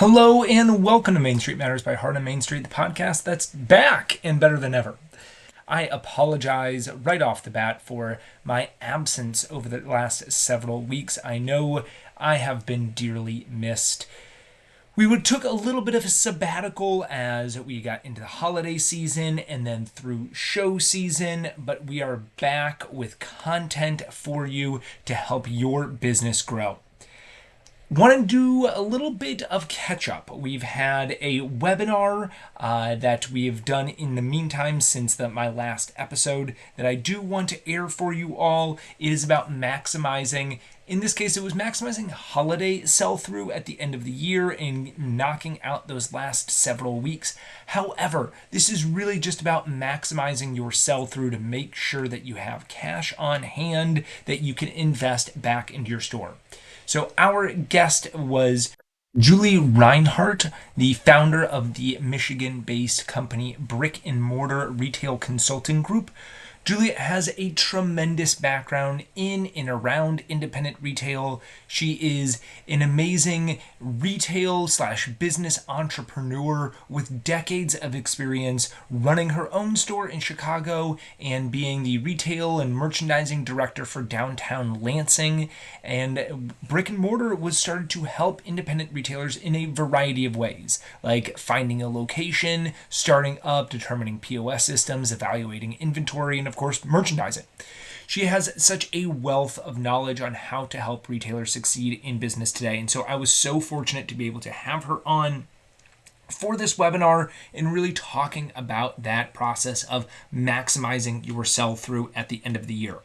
Hello and welcome to Main Street Matters by Heart on Main Street, the podcast that's back and better than ever. I apologize right off the bat for my absence over the last several weeks. I know I have been dearly missed. We took a little bit of a sabbatical as we got into the holiday season and then through show season, but we are back with content for you to help your business grow. Want to do a little bit of catch up. We've had a webinar that we have done in the meantime since my last episode that I do want to air for you all. It is about maximizing, in this case, it was maximizing holiday sell through at the end of the year and knocking out those last several weeks. However, this is really just about maximizing your sell through to make sure that you have cash on hand that you can invest back into your store. So our guest was Julie Reinhardt, the founder of the Michigan-based company Brick and Mortar Retail Consulting Group. Julia has a tremendous background in and around independent retail. She is an amazing retail / business entrepreneur with decades of experience running her own store in Chicago and being the retail and merchandising director for downtown Lansing. And Brick and Mortar was started to help independent retailers in a variety of ways, like finding a location, starting up, determining POS systems, evaluating inventory, and of course, merchandising. She has such a wealth of knowledge on how to help retailers succeed in business today. And so I was so fortunate to be able to have her on for this webinar and really talking about that process of maximizing your sell through at the end of the year.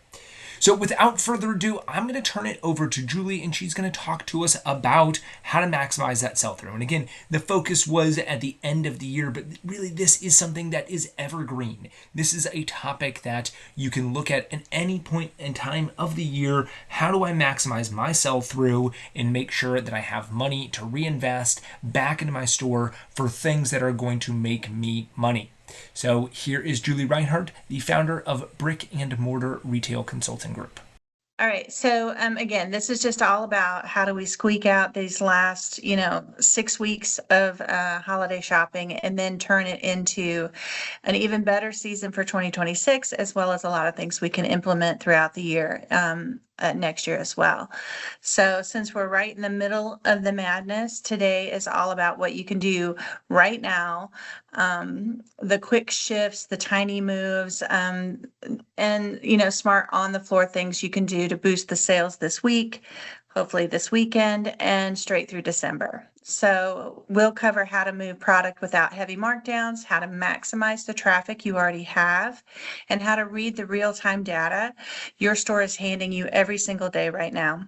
So without further ado, I'm going to turn it over to Julie and she's going to talk to us about how to maximize that sell-through. And again, the focus was at the end of the year, but really this is something that is evergreen. This is a topic that you can look at any point in time of the year. How do I maximize my sell-through and make sure that I have money to reinvest back into my store for things that are going to make me money? So here is Julie Reinhardt, the founder of Brick and Mortar Retail Consulting Group. All right. So again, this is just all about how do we squeak out these last, 6 weeks of holiday shopping and then turn it into an even better season for 2026, as well as a lot of things we can implement throughout the year. Next year as well. So since we're right in the middle of the madness, today is all about what you can do right now, the quick shifts, the tiny moves, and smart on the floor things you can do to boost the sales this week, hopefully this weekend, and straight through December. So we'll cover how to move product without heavy markdowns, how to maximize the traffic you already have, and how to read the real-time data your store is handing you every single day right now.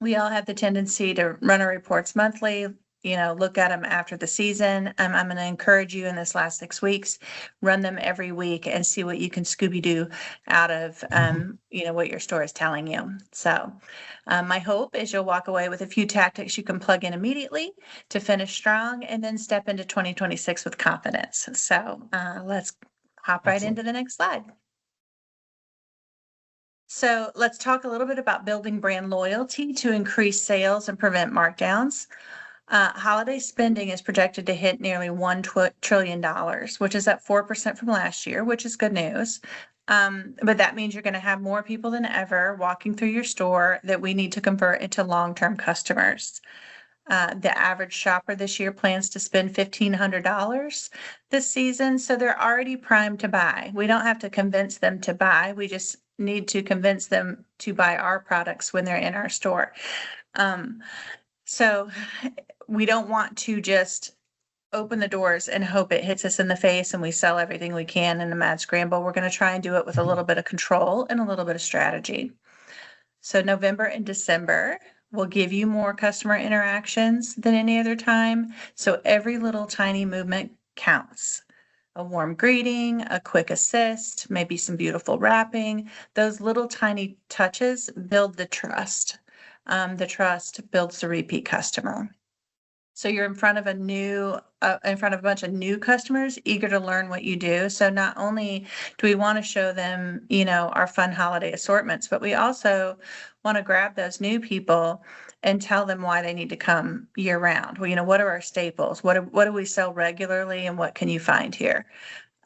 We all have the tendency to run our reports monthly, look at them after the season. I'm going to encourage you in this last 6 weeks, run them every week and see what you can Scooby-Doo out of, what your store is telling you. So my hope is you'll walk away with a few tactics you can plug in immediately to finish strong and then step into 2026 with confidence. So let's hop right into the next slide. So let's talk a little bit about building brand loyalty to increase sales and prevent markdowns. Holiday spending is projected to hit nearly $1 trillion, which is up 4% from last year, which is good news. But that means you're going to have more people than ever walking through your store that we need to convert into long-term customers. The average shopper this year plans to spend $1,500 this season, so they're already primed to buy. We don't have to convince them to buy. We just need to convince them to buy our products when they're in our store. So we don't want to just open the doors and hope it hits us in the face and we sell everything we can in a mad scramble. We're going to try and do it with a little bit of control and a little bit of strategy. So November and December will give you more customer interactions than any other time. So every little tiny movement counts. A warm greeting, a quick assist, maybe some beautiful wrapping. Those little tiny touches build the trust. The trust builds the repeat customer. So you're in front of a bunch of new customers eager to learn what you do. So not only do we want to show them, our fun holiday assortments, but we also want to grab those new people and tell them why they need to come year round. Well, what are our staples? What do we sell regularly, and what can you find here?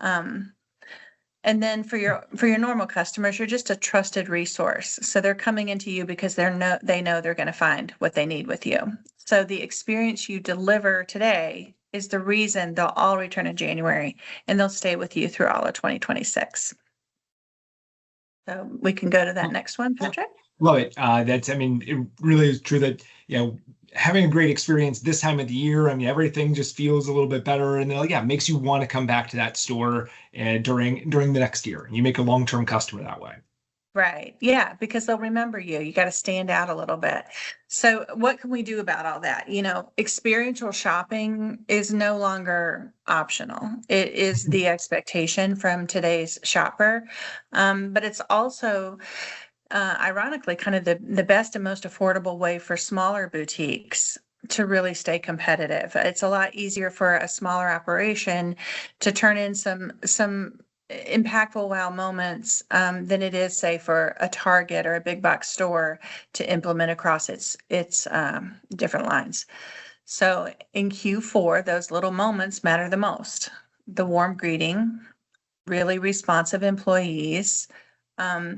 And then for your normal customers, you're just a trusted resource. So they're coming into you because they know they're going to find what they need with you. So the experience you deliver today is the reason they'll all return in January, and they'll stay with you through all of 2026. So we can go to that next one, Patrick. Love it. It really is true that, having a great experience this time of the year, everything just feels a little bit better, and makes you want to come back to that store during the next year. You make a long-term customer that way. Right. Yeah, because they'll remember you. You got to stand out a little bit. So what can we do about all that? Experiential shopping is no longer optional. It is the expectation from today's shopper. But it's also ironically kind of the best and most affordable way for smaller boutiques to really stay competitive. It's a lot easier for a smaller operation to turn in some impactful wow moments than it is, say, for a Target or a big box store to implement across its different lines. So in Q4, those little moments matter the most. The warm greeting, really responsive employees,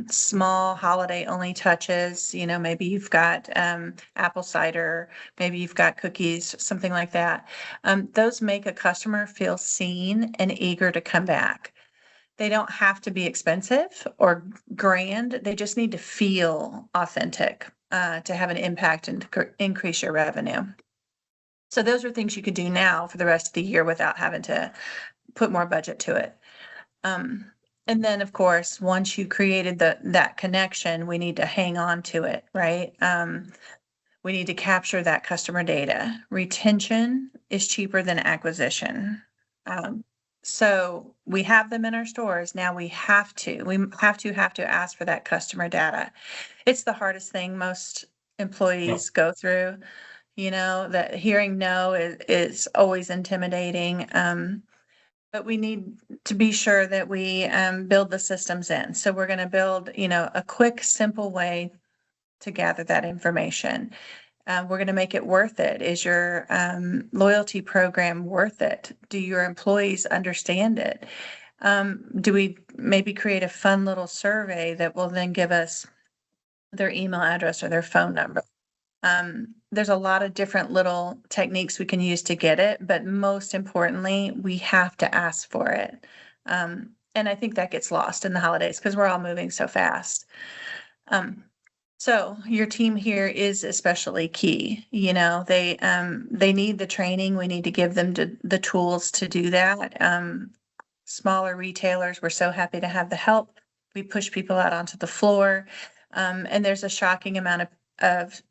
small holiday only touches, maybe you've got apple cider, maybe you've got cookies, something like that. Those make a customer feel seen and eager to come back. They don't have to be expensive or grand. They just need to feel authentic to have an impact and increase your revenue. So those are things you could do now for the rest of the year without having to put more budget to it. And then, of course, once you created that connection, we need to hang on to it, right? We need to capture that customer data. Retention is cheaper than acquisition. So we have them in our stores. Now we have to ask for that customer data. It's the hardest thing most employees go through. That hearing no is always intimidating. But we need to be sure that we build the systems in. So we're going to build, a quick, simple way to gather that information. We're going to make it worth it. Is your loyalty program worth it? Do your employees understand it? Do we maybe create a fun little survey that will then give us their email address or their phone number? There's a lot of different little techniques we can use to get it, but most importantly, we have to ask for it. And I think that gets lost in the holidays because we're all moving so fast. So your team here is especially key. They need the training. We need to give them the tools to do that. Smaller retailers, we're so happy to have the help. We push people out onto the floor. And there's a shocking amount of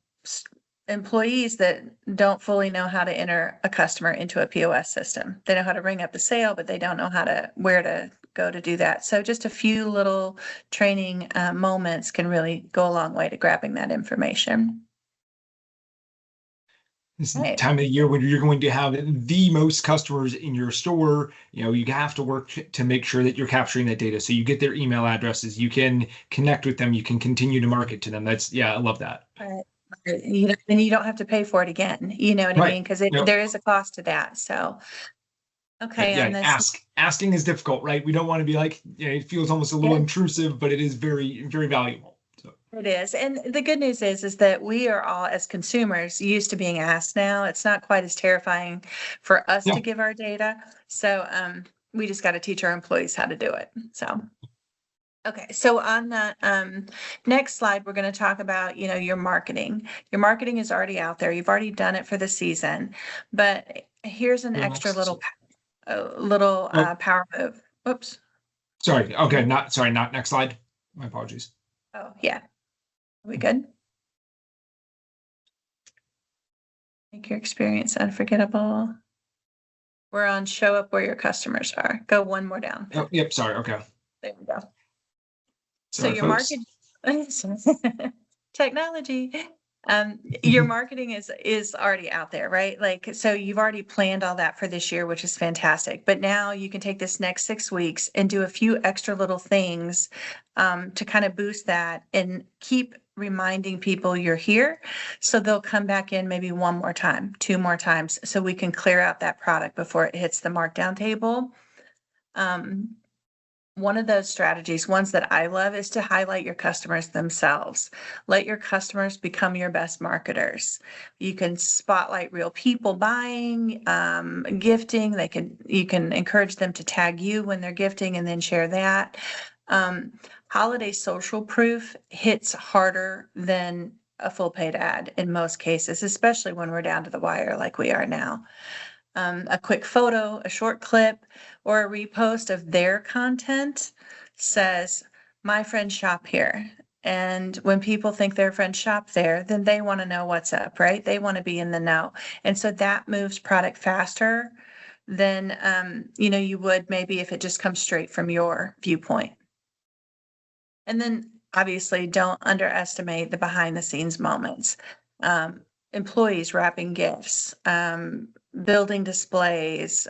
employees that don't fully know how to enter a customer into a POS system. They know how to ring up a sale, but they don't know where to go to do that. So just a few little training moments can really go a long way to grabbing that information. This is the time of the year when you're going to have the most customers in your store. You have to work to make sure that you're capturing that data. So you get their email addresses, you can connect with them, you can continue to market to them. I love that. Right. And you don't have to pay for it again. You know what I mean? Because there is a cost to that. So, okay. Asking is difficult, right? We don't want to be like, it feels almost a little intrusive, but it is very, very valuable. So. It is. And the good news is that we are all, as consumers, used to being asked now. It's not quite as terrifying for us to give our data. So we just got to teach our employees how to do it. So. Okay, so on the next slide, we're going to talk about, your marketing. Your marketing is already out there. You've already done it for the season, but here's an extra little power move. Oops. Sorry. Okay. Not next slide. My apologies. Oh, yeah. Are we good? Make your experience unforgettable. We're on show up where your customers are. Go one more down. Oh, yep. Sorry. Okay. There we go. Sorry, so your market technology. Your marketing is already out there, right? Like, so you've already planned all that for this year, which is fantastic. But now you can take this next 6 weeks and do a few extra little things to kind of boost that and keep reminding people you're here. So they'll come back in maybe one more time, two more times, so we can clear out that product before it hits the markdown table. One of those strategies, ones that I love, is to highlight your customers themselves. Let your customers become your best marketers. You can spotlight real people buying, gifting. You can encourage them to tag you when they're gifting and then share that. Holiday social proof hits harder than a full paid ad in most cases, especially when we're down to the wire like we are now. A quick photo, a short clip, or a repost of their content says, my friends shop here. And when people think their friends shop there, then they want to know what's up, right? They want to be in the know. And so that moves product faster than, you would maybe if it just comes straight from your viewpoint. And then obviously don't underestimate the behind the scenes moments. Employees wrapping gifts, building displays,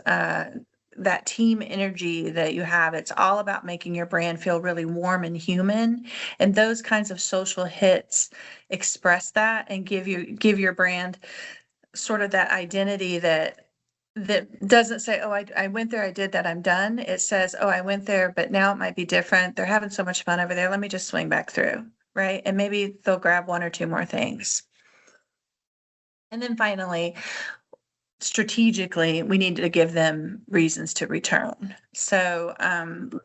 that team energy that you have. It's all about making your brand feel really warm and human. And those kinds of social hits express that and give your brand sort of that identity that doesn't say, oh, I went there, I did that, I'm done. It says, oh, I went there, but now it might be different. They're having so much fun over there. Let me just swing back through, right? And maybe they'll grab one or two more things. And then finally, strategically, we need to give them reasons to return. So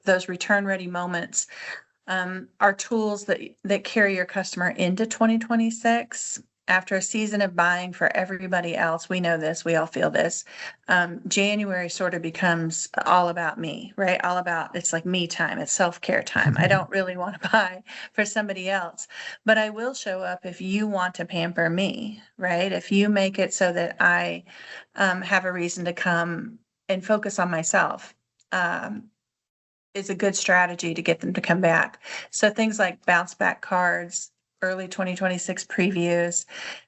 those return ready moments are tools that carry your customer into 2026. After a season of buying for everybody else, we know this, we all feel this. January sort of becomes all about me, right? All about, it's like me time, it's self-care time. I don't really want to buy for somebody else, but I will show up if you want to pamper me, right? If you make it so that I have a reason to come and focus on myself. Is a good strategy to get them to come back. So things like bounce back cards, early 2026 previews,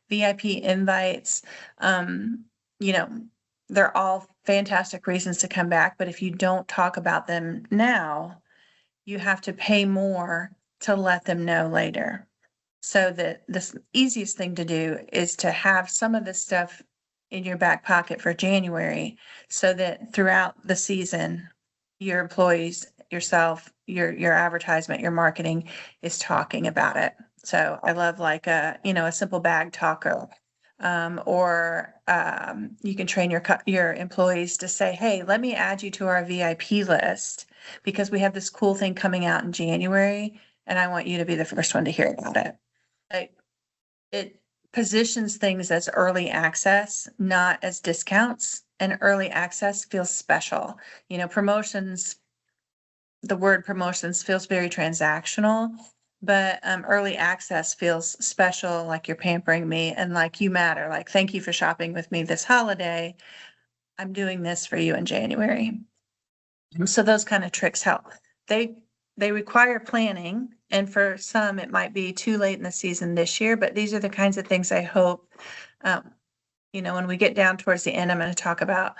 VIP invites, they're all fantastic reasons to come back. But if you don't talk about them now, you have to pay more to let them know later. So the easiest thing to do is to have some of this stuff in your back pocket for January so that throughout the season, your employees, yourself, your advertisement, your marketing is talking about it. So I love like a simple bag talker, or you can train your employees to say, hey, let me add you to our VIP list because we have this cool thing coming out in January and I want you to be the first one to hear about it. It positions things as early access, not as discounts, and early access feels special. Promotions, the word promotions feels very transactional, but early access feels special, like you're pampering me and like you matter. Like, thank you for shopping with me this holiday. I'm doing this for you in January. So those kind of tricks help. They require planning, and for some it might be too late in the season this year, but these are the kinds of things I hope, when we get down towards the end, I'm going to talk about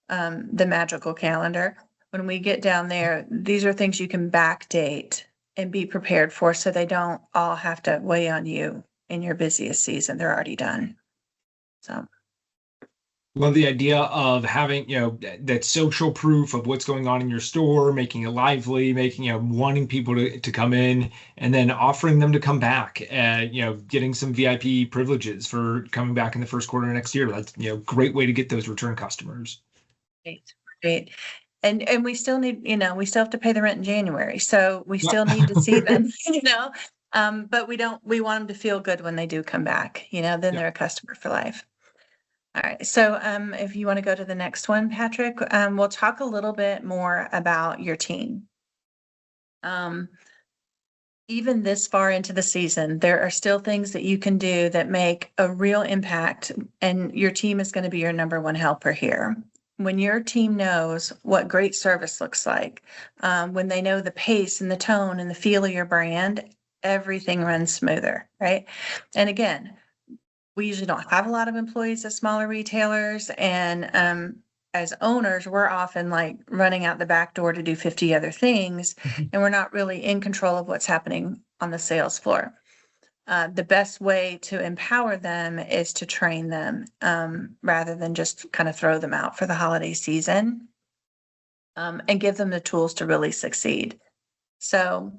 the magical calendar. When we get down there, these are things you can backdate and be prepared for so they don't all have to weigh on you in your busiest season. They're already done. So. Love the idea of having, that social proof of what's going on in your store, making it lively, wanting people to come in and then offering them to come back, getting some VIP privileges for coming back in the first quarter of next year. That's, great way to get those return customers. Great. And we still need, we still have to pay the rent in January. So we still need to see them, but we want them to feel good when they do come back, then they're a customer for life. All right. So if you want to go to the next one, Patrick, we'll talk a little bit more about your team. Even this far into the season, there are still things that you can do that make a real impact, and your team is going to be your number one helper here. When your team knows what great service looks like, when they know the pace and the tone and the feel of your brand, everything runs smoother, right? And again, We usually don't have a lot of employees at smaller retailers, and as owners, we're often like running out the back door to do 50 other things, and we're not really in control of what's happening on the sales floor. The best way to empower them is to train them, rather than just kind of throw them out for the holiday season, and give them the tools to really succeed. So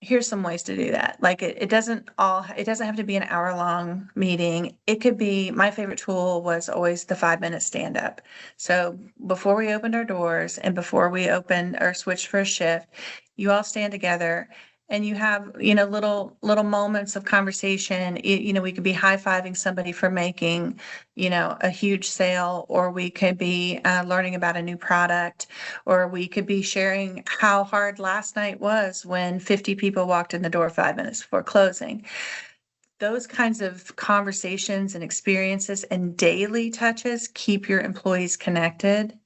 here's some ways to do that. Like it doesn't have to be an hour-long meeting. It could be, my favorite tool was always the 5-minute stand-up. So before we opened our doors and before we opened or switched for a shift, you all stand together and you have, little moments of conversation. We could be high-fiving somebody for making, a huge sale, or we could be learning about a new product, or we could be sharing how hard last night was when 50 people walked in the door 5 minutes before closing. Those kinds of conversations and experiences and daily touches keep your employees connected.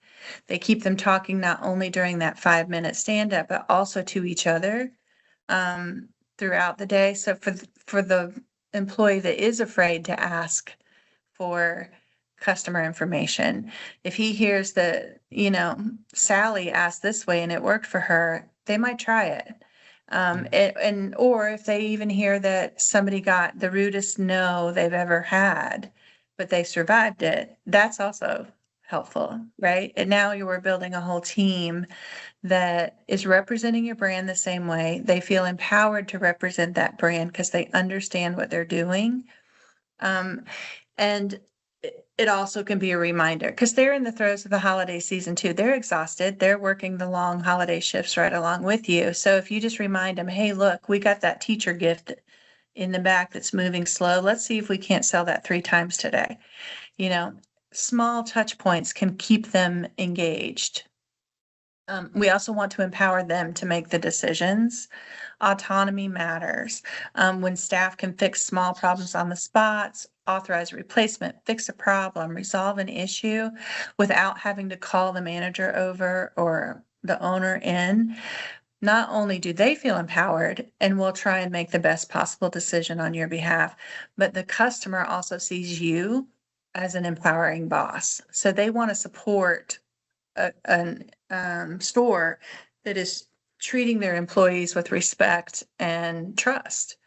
They keep them talking not only during that 5-minute stand-up, but also to each other throughout the day. So for the employee that is afraid to ask for customer information, if he hears that, Sally asked this way and it worked for her, they might try it. Or if they even hear that somebody got the rudest no they've ever had, but they survived it, that's also helpful, right? And now you are building a whole team that is representing your brand the same way. They feel empowered to represent that brand because they understand what they're doing. And it also can be a reminder because they're in the throes of the holiday season too. They're exhausted. They're working the long holiday shifts right along with you. So if you just remind them, hey, look, we got that teacher gift in the back that's moving slow. Let's see if we can't sell that 3 times today. Small touch points can keep them engaged. We also want to empower them to make the decisions. Autonomy matters. When staff can fix small problems on the spots, authorize a replacement, fix a problem, resolve an issue without having to call the manager over or the owner in, not only do they feel empowered and will try and make the best possible decision on your behalf, but the customer also sees you as an empowering boss. So they want to support a store that is treating their employees with respect and trust.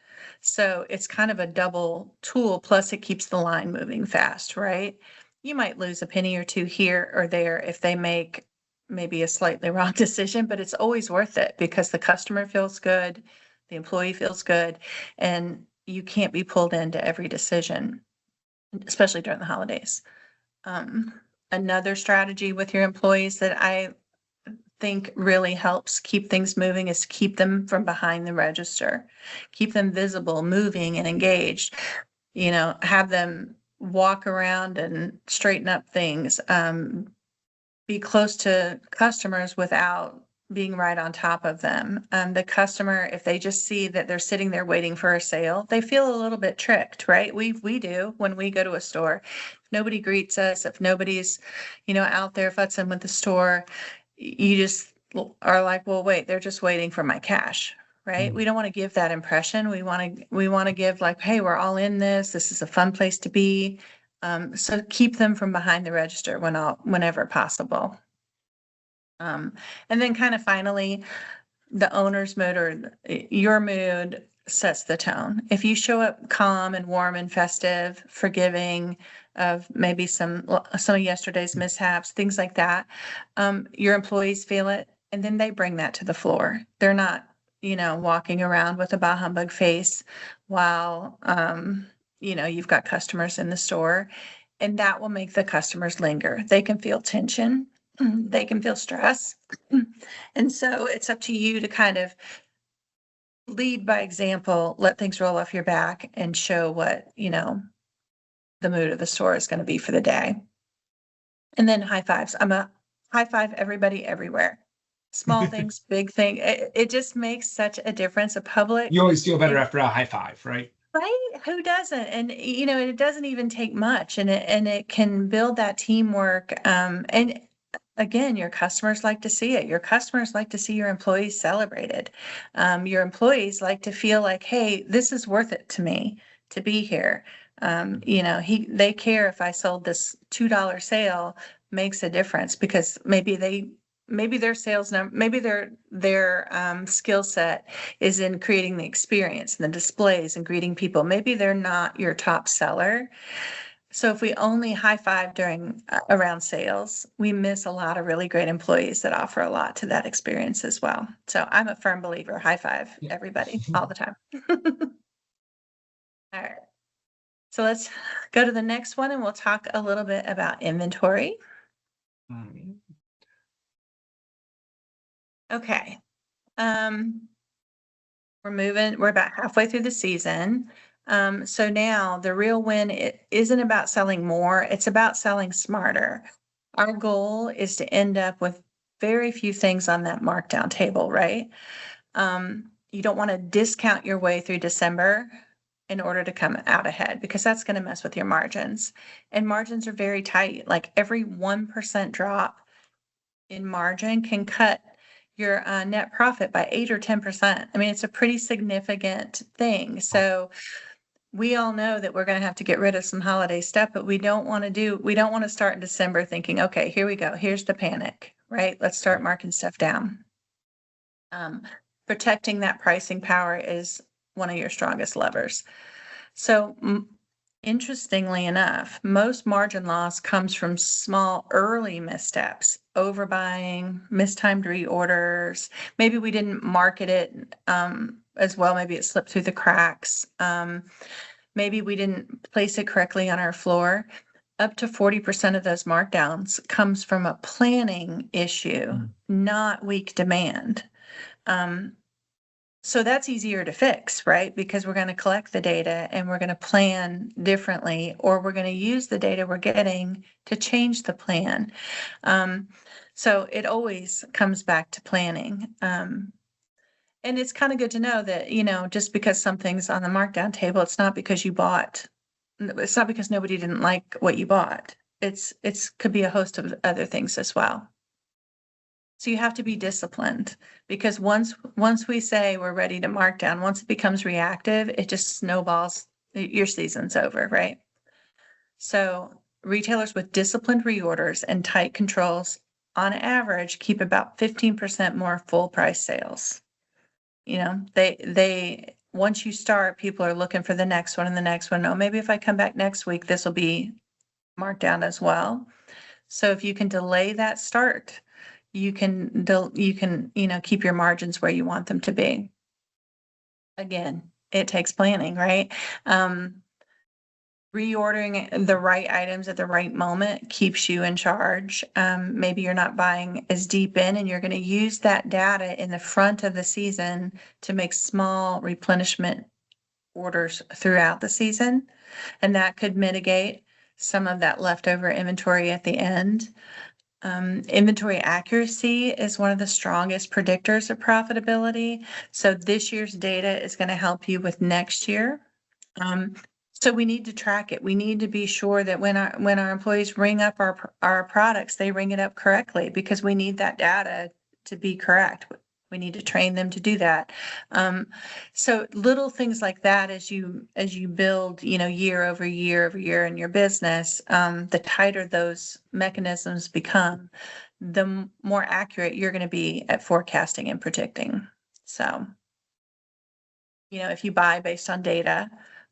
So it's kind of a double tool, plus it keeps the line moving fast, right? You might lose a penny or two here or there if they make maybe a slightly wrong decision, but it's always worth it because the customer feels good, the employee feels good, and you can't be pulled into every decision, especially during the holidays. Another strategy with your employees that I think really helps keep things moving is to keep them from behind the register, keep them visible, moving and engaged, have them walk around and straighten up things, be close to customers without being right on top of them. The customer, if they just see that they're sitting there waiting for a sale, they feel a little bit tricked, right? We do when we go to a store. If nobody greets us, if nobody's, out there futzing with the store, you just are like, well, wait, they're just waiting for my cash, right? We don't want to give that impression. We want to give like, hey, we're all in this. This is a fun place to be. So keep them from behind the register whenever possible. And then kind of finally, the owner's mood or your mood sets the tone. If you show up calm and warm and festive, forgiving of maybe some of yesterday's mishaps, things like that, your employees feel it and then they bring that to the floor. They're not, walking around with a bah humbug face while, you've got customers in the store, and that will make the customers linger. They can feel tension. They can feel stress. And so it's up to you to kind of lead by example, let things roll off your back and show what, the mood of the store is going to be for the day. And then high fives. I'm a high five everybody everywhere. Small things, big thing. It just makes such a difference. A public. You always feel better after a high five, right? Right? Who doesn't? And it doesn't even take much, and it can build that teamwork. And again, your customers like to see it. Your customers like to see your employees celebrated. Your employees like to feel like, hey, this is worth it to me to be here. They care if I sold this $2 sale makes a difference because maybe their maybe their skill set is in creating the experience and the displays and greeting people. Maybe they're not your top seller. So if we only high five during around sales, we miss a lot of really great employees that offer a lot to that experience as well. So I'm a firm believer, high five everybody all the time. All right. So let's go to the next one and we'll talk a little bit about inventory. Okay. We're about halfway through the season. So now the real win, it isn't about selling more, it's about selling smarter. Our goal is to end up with very few things on that markdown table, right? You don't want to discount your way through December in order to come out ahead because that's going to mess with your margins. And margins are very tight. Like every 1% drop in margin can cut your net profit by 8 or 10%. I mean, it's a pretty significant thing. So we all know that we're going to have to get rid of some holiday stuff, but we don't want to start in December thinking, okay, here we go. Here's the panic, right? Let's start marking stuff down. Protecting that pricing power is one of your strongest levers. So interestingly enough, most margin loss comes from small early missteps, overbuying, mistimed reorders. Maybe we didn't market it as well. Maybe it slipped through the cracks. Maybe we didn't place it correctly on our floor. Up to 40% of those markdowns comes from a planning issue, not weak demand. So that's easier to fix, right? Because we're going to collect the data and we're going to plan differently, or we're going to use the data we're getting to change the plan. So it always comes back to planning. And it's kind of good to know that, just because something's on the markdown table, it's not because nobody didn't like what you bought. It's could be a host of other things as well. So you have to be disciplined because once we say we're ready to mark down, once it becomes reactive, it just snowballs. Your season's over, right? So retailers with disciplined reorders and tight controls on average keep about 15% more full price sales. They once you start, people are looking for the next one and the next one. Oh, maybe if I come back next week, this will be marked down as well. So if you can delay that start, you can keep your margins where you want them to be. Again, it takes planning, right? Reordering the right items at the right moment keeps you in charge. Maybe you're not buying as deep in, and you're going to use that data in the front of the season to make small replenishment orders throughout the season. And that could mitigate some of that leftover inventory at the end. Inventory accuracy is one of the strongest predictors of profitability. So this year's data is going to help you with next year. So we need to track it. We need to be sure that when our employees ring up our products, they ring it up correctly because we need that data to be correct. We need to train them to do that. So little things like that as you build, year over year in your business, the tighter those mechanisms become, the more accurate you're going to be at forecasting and predicting. So, if you buy based on data,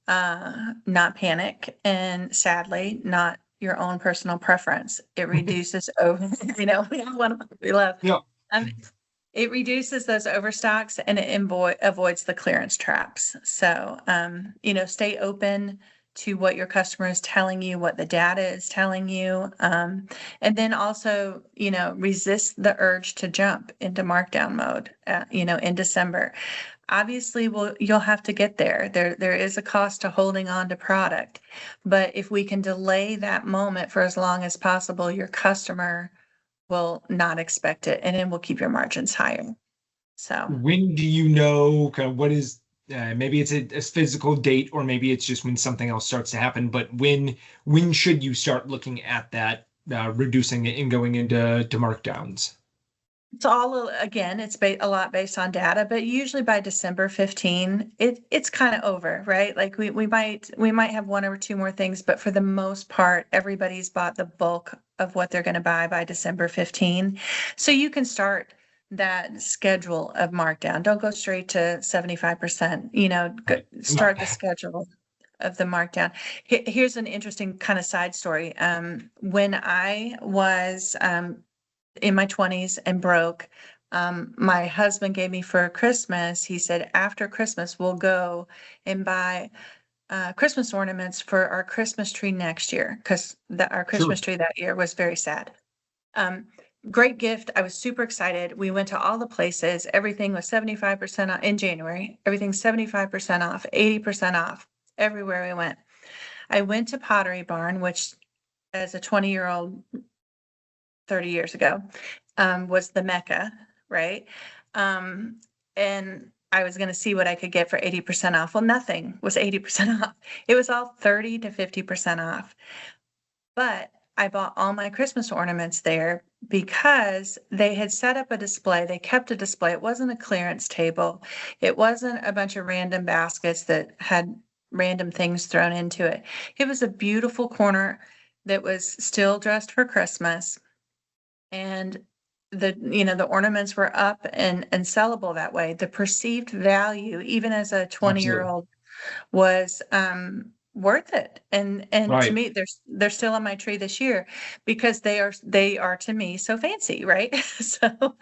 not panic, and sadly, not your own personal preference, it reduces over, we have one we love. Yeah. It reduces those overstocks and it avoids the clearance traps. So, stay open to what your customer is telling you, what the data is telling you. And then also, resist the urge to jump into markdown mode, in December. Obviously, you'll have to get there. There is a cost to holding on to product. But if we can delay that moment for as long as possible, your customer will not expect it, and it will keep your margins higher. So when do you know kind of what is maybe it's a physical date, or maybe it's just when something else starts to happen, but when should you start looking at that reducing it and going into markdowns? It's all, again, it's a lot based on data, but usually by December 15, it's kind of over, right? Like we might have one or two more things, but for the most part, everybody's bought the bulk of what they're going to buy by December 15. So you can start that schedule of markdown. Don't go straight to 75%, Right. start the schedule of the markdown. Here's an interesting kind of side story. When I was in my 20s and broke, my husband gave me for Christmas, he said, after Christmas, we'll go and buy Christmas ornaments for our Christmas tree next year, because our Sure. Christmas tree that year was very sad. Um, Great gift. I was super excited. We went to all the places. Everything was 75% off in January. Everything's 75% off, 80% off everywhere we went. I went to Pottery Barn, which as a 20-year-old, 30 years ago, was the Mecca, right? And I was going to see what I could get for 80% off. Well, nothing was 80% off. It was all 30 to 50% off. But I bought all my Christmas ornaments there because they had set up a display. They kept a display. It wasn't a clearance table. It wasn't a bunch of random baskets that had random things thrown into it. It was a beautiful corner that was still dressed for Christmas. And the ornaments were up and sellable that way. The perceived value, even as a 20-year Absolutely. old, was worth it. And to Right. me, they're still on my tree this year because they are to me so fancy, right? So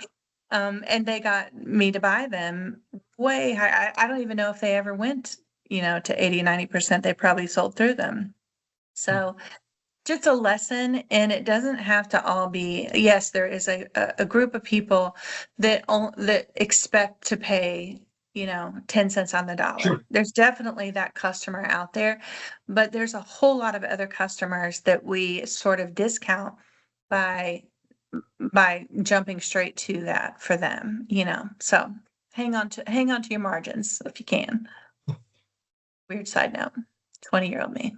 and they got me to buy them way high. I don't even know if they ever went, to 80, 90%. They probably sold through them. So just a lesson, and it doesn't have to all be, yes, there is a group of people that expect to pay, 10 cents on the dollar. Sure. There's definitely that customer out there, but there's a whole lot of other customers that we sort of discount by jumping straight to that for them. So hang on to your margins if you can. Weird side note, 20-year-old me.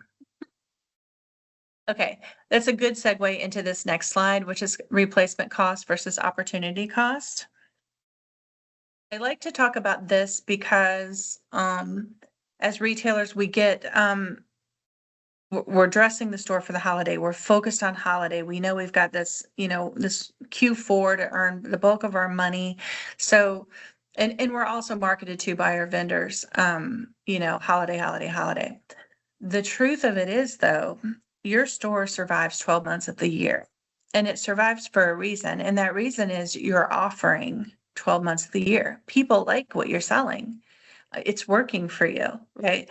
Okay, that's a good segue into this next slide, which is replacement cost versus opportunity cost. I like to talk about this because as retailers, we're dressing the store for the holiday. We're focused on holiday. We know we've got this Q4 to earn the bulk of our money. So, and we're also marketed to by our vendors, holiday, holiday, holiday. The truth of it is, though, your store survives 12 months of the year, and it survives for a reason. And that reason is you're offering 12 months of the year. People like what you're selling. It's working for you, right?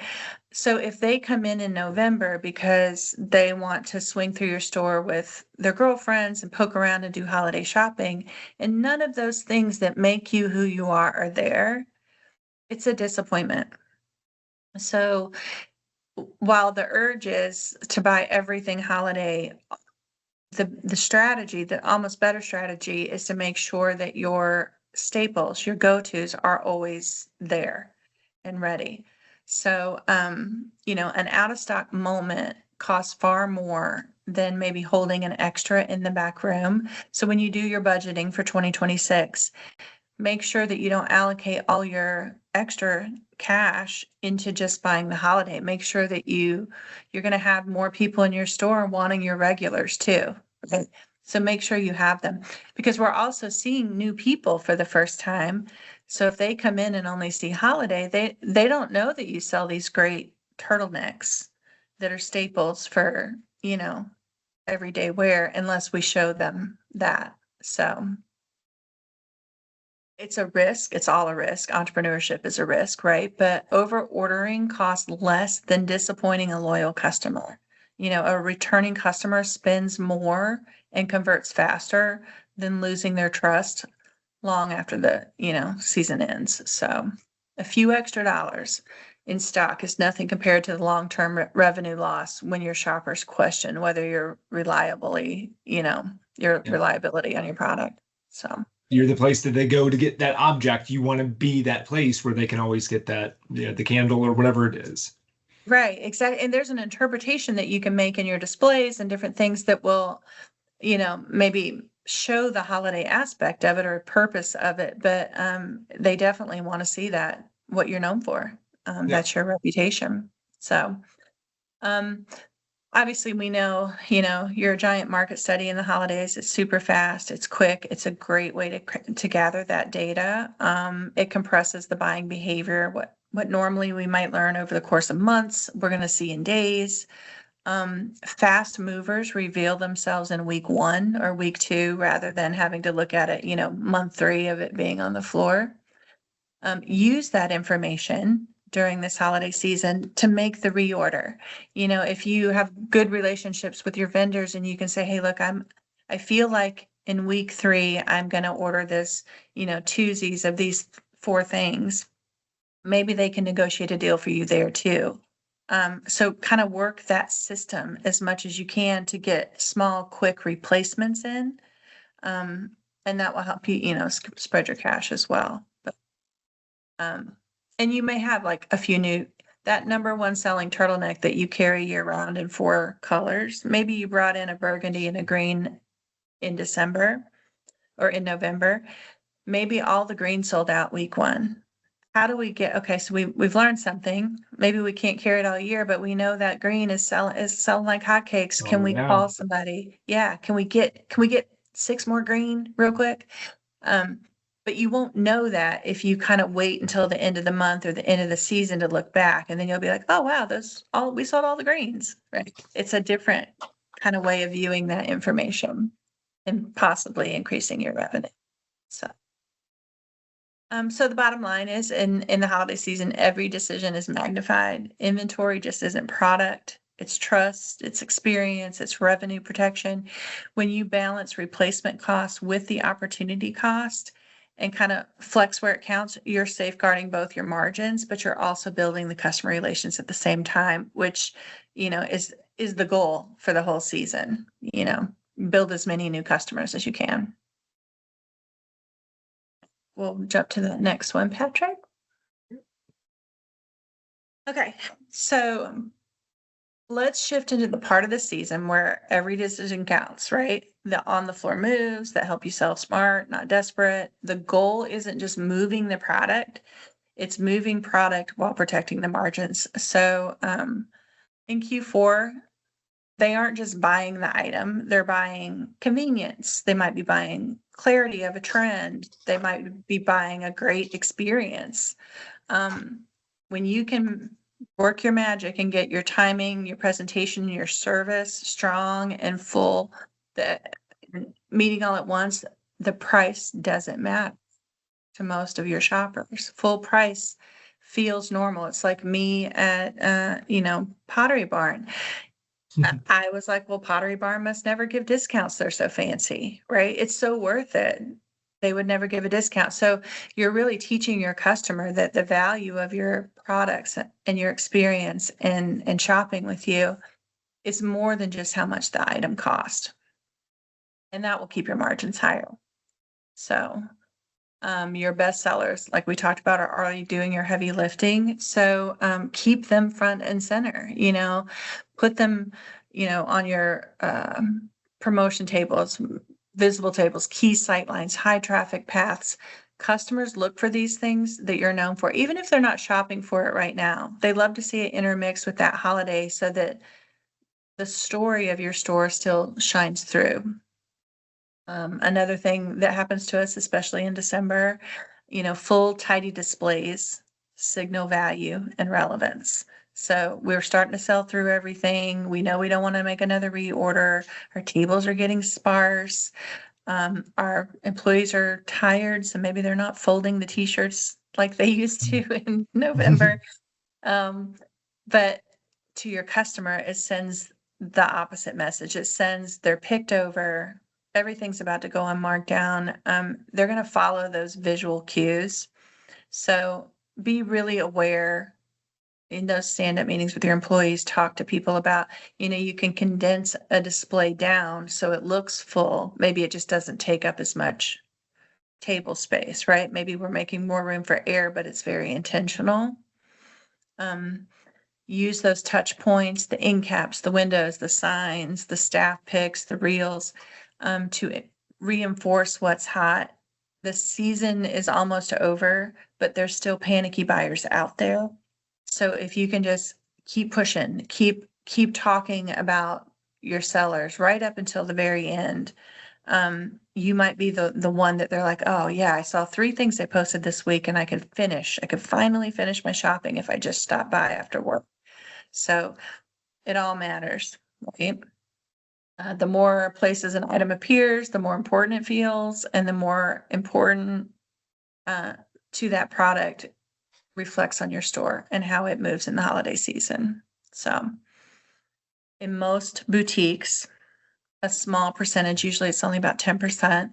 So if they come in November because they want to swing through your store with their girlfriends and poke around and do holiday shopping, and none of those things that make you who you are there, it's a disappointment. So while the urge is to buy everything holiday, the almost better strategy is to make sure that your staples, your go-tos are always there and ready. So, an out of stock moment costs far more than maybe holding an extra in the back room. So when you do your budgeting for 2026, make sure that you don't allocate all your extra cash into just buying the holiday. Make sure that you're going to have more people in your store wanting your regulars too. Okay. So make sure you have them, because we're also seeing new people for the first time. So if they come in and only see holiday, they don't know that you sell these great turtlenecks that are staples for, everyday wear unless we show them that. So it's a risk. It's all a risk. Entrepreneurship is a risk, right? But over ordering costs less than disappointing a loyal customer. A returning customer spends more and converts faster than losing their trust long after the, season ends. So a few extra dollars in stock is nothing compared to the long-term revenue loss when your shoppers question whether your Yeah. reliability on your product. So. You're the place that they go to get that object. You want to be that place where they can always get that, the candle or whatever it is. Right, exactly. And there's an interpretation that you can make in your displays and different things that will, maybe show the holiday aspect of it or purpose of it, but they definitely want to see that what you're known for. Yeah. That's your reputation. So um, obviously we know, you're a giant market study in the holidays. It's super fast, it's quick, it's a great way to gather that data. It compresses the buying behavior. What normally we might learn over the course of months, we're going to see in days. Fast movers reveal themselves in week 1 or week 2 rather than having to look at it, month 3 of it being on the floor. Use that information during this holiday season to make the reorder. If you have good relationships with your vendors and you can say, hey, look, I feel like in week 3, I'm going to order this, twosies of these 4 things. Maybe they can negotiate a deal for you there too. So kind of work that system as much as you can to get small, quick replacements in. And that will help you, spread your cash as well. But, and you may have like a few that number 1 selling turtleneck that you carry year round in 4 colors. Maybe you brought in a burgundy and a green in December or in November. Maybe all the green sold out week 1. How do we okay, so we've learned something. Maybe we can't carry it all year, but we know that green is selling like hotcakes. Can we call somebody? Yeah, can we get 6 more green real quick? But you won't know that if you kind of wait until the end of the month or the end of the season to look back, and then you'll be like, oh wow, we sold all the greens, right? It's a different kind of way of viewing that information and possibly increasing your revenue. So the bottom line is in the holiday season, every decision is magnified. Inventory just isn't product. It's trust, it's experience, it's revenue protection. When you balance replacement costs with the opportunity cost and kind of flex where it counts, you're safeguarding both your margins, but you're also building the customer relations at the same time, which, is the goal for the whole season. Build as many new customers as you can. We'll jump to the next one, Patrick. Okay, so let's shift into the part of the season where every decision counts, right? The on the floor moves that help you sell smart, not desperate. The goal isn't just moving the product, it's moving product while protecting the margins. So in Q4, they aren't just buying the item, they're buying convenience. They might be buying clarity of a trend. They might be buying a great experience. When you can work your magic and get your timing, your presentation, your service strong and full, the meeting all at once, the price doesn't matter to most of your shoppers. Full price feels normal. It's like me at, Pottery Barn. I was like, well, Pottery Barn must never give discounts. They're so fancy, right? It's so worth it. They would never give a discount. So you're really teaching your customer that the value of your products and your experience and shopping with you is more than just how much the item cost. And that will keep your margins higher. So your best sellers, like we talked about, are already doing your heavy lifting. So keep them front and center, put them, on your promotion tables, visible tables, key sight lines, high traffic paths. Customers look for these things that you're known for, even if they're not shopping for it right now. They love to see it intermixed with that holiday so that the story of your store still shines through. Another thing that happens to us, especially in December, full tidy displays signal value and relevance. So we're starting to sell through everything. We know we don't want to make another reorder. Our tables are getting sparse. Our employees are tired, so maybe they're not folding the t-shirts like they used to in November. But to your customer, it sends the opposite message. It sends they're picked over. Everything's about to go on markdown. They're going to follow those visual cues. So be really aware in those stand-up meetings with your employees. Talk to people about, you can condense a display down so it looks full. Maybe it just doesn't take up as much table space, right? Maybe we're making more room for air, but it's very intentional. Use those touch points, the end caps, the windows, the signs, the staff picks, the reels, to reinforce what's hot. The season is almost over, but there's still panicky buyers out there. So if you can just keep pushing, keep talking about your sellers right up until the very end, you might be the one that they're like, oh yeah, I saw 3 things they posted this week and I could finally finish my shopping if I just stopped by after work. So it all matters, right? The more places an item appears, the more important it feels, and the more important to that product reflects on your store and how it moves in the holiday season. So in most boutiques, a small percentage, usually it's only about 10%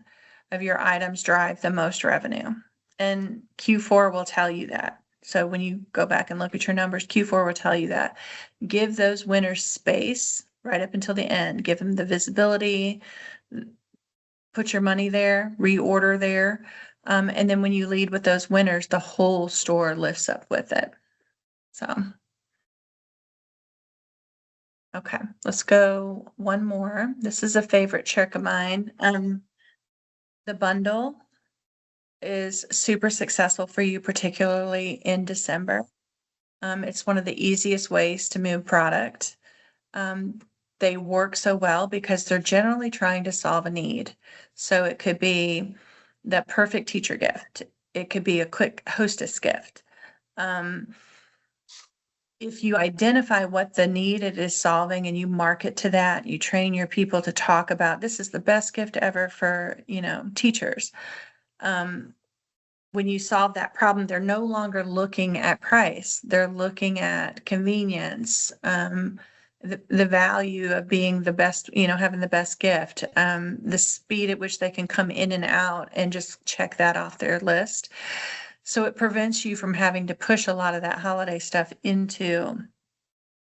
of your items drive the most revenue. And Q4 will tell you that. So when you go back and look at your numbers, Q4 will tell you that. Give those winners space right up until the end. Give them the visibility, put your money there, reorder there. And then when you lead with those winners, the whole store lifts up with it. So, okay, let's go one more. This is a favorite trick of mine. The bundle is super successful for you, particularly in December. It's one of the easiest ways to move product. They work so well because they're generally trying to solve a need. So it could be the perfect teacher gift. It could be a quick hostess gift. If you identify what the need it is solving and you market to that, you train your people to talk about this is the best gift ever for, teachers. When you solve that problem, they're no longer looking at price. They're looking at convenience, the value of being the best, having the best gift, the speed at which they can come in and out and just check that off their list. So it prevents you from having to push a lot of that holiday stuff into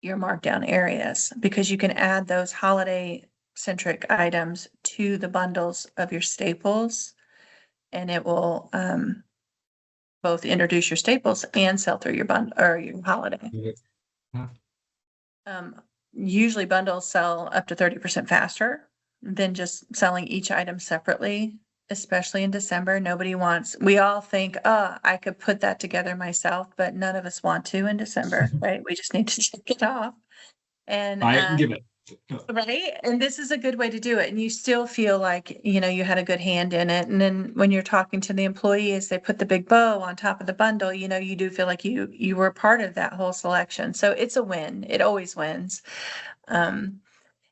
your markdown areas because you can add those holiday centric items to the bundles of your staples and it will both introduce your staples and sell through your bundle or your holiday. Yeah. Usually bundles sell up to 30% faster than just selling each item separately, especially in December. We all think, oh, I could put that together myself, but none of us want to in December, right? We just need to check it off. And I can give it. right. And this is a good way to do it. And you still feel like, you had a good hand in it. And then when you're talking to the employees, they put the big bow on top of the bundle, you do feel like you were part of that whole selection. So it's a win. It always wins. And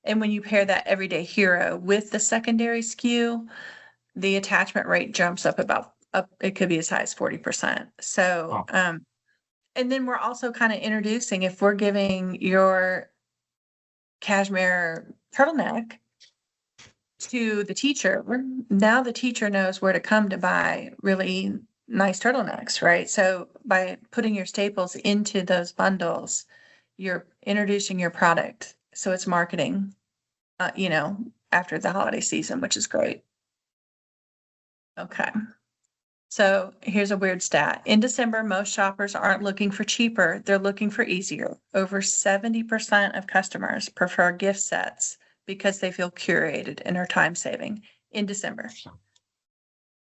when you pair that everyday hero with the secondary SKU, the attachment rate jumps up it could be as high as 40%. So, Wow. and then we're also kind of introducing, if we're giving your cashmere turtleneck to the teacher, now the teacher knows where to come to buy really nice turtlenecks, right? So by putting your staples into those bundles, you're introducing your product. So it's marketing, after the holiday season, which is great. Okay. So here's a weird stat. In December, most shoppers aren't looking for cheaper, they're looking for easier. Over 70% of customers prefer gift sets because they feel curated and are time saving in December.